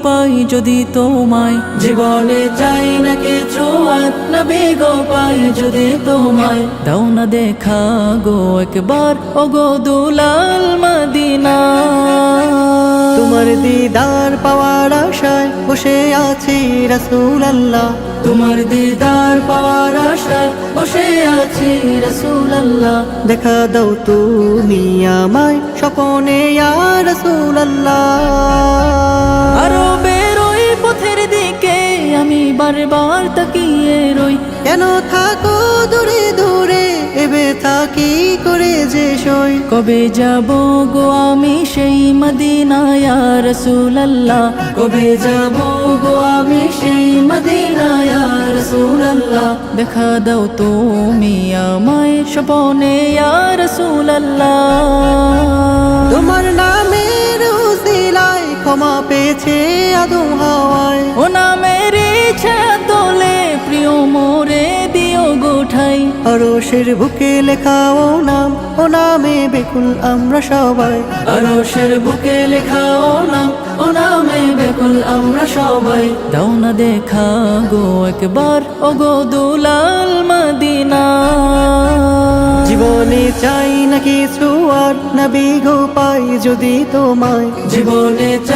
পাই যদি তোমায়, জীবনে চাই না কিছু আর নবী গো পাই যদি তোমায়। দাও না দেখা গো একবার ওগো দুলাল মদিনা। তোমার দিদার পাওয়ার আশায় বসে আছি রাসূলুল্লাহ, তোমার দিদার পাওয়ার আশায় বসে আছি রাসূলুল্লাহ। দেখা দাও তুমি আমায় স্বপনে ইয়া রাসূলুল্লাহ। আরো বেরোই পথের দিকে আমি বারবার তাকিয়ে রই, কেন থাকো দূরে দূরে এবে থাকি করে যে সই। কবে যাব গো আমি সেই মদিনা ইয়া রাসূলুল্লাহ, কবে যাব গো আমি সেই মদিনা ইয়া রাসূলুল্লাহ। দেখা দাও তুমি আমায় স্বপনে ইয়া রাসূলুল্লাহ। তোমার নামের উসিলায় ক্ষমা পেয়েছে আদম হাওয়ায়, ও নামের ইচ্ছা তোলে প্রিয় মোরে দিও গোঠাই। আরশের বুকে লেখা ও নাম, ও নামে বেকুল আমরা সবাই। আরশের বুকে লেখা ও নাম, ও নামে বেকুল আমরা সবাই। দাও না দেখা গো একবার ওগো দুলাল মদিনা। জীবনে চাই না কিছু আর নবী গো পাই যদি তোমায়, জীবনে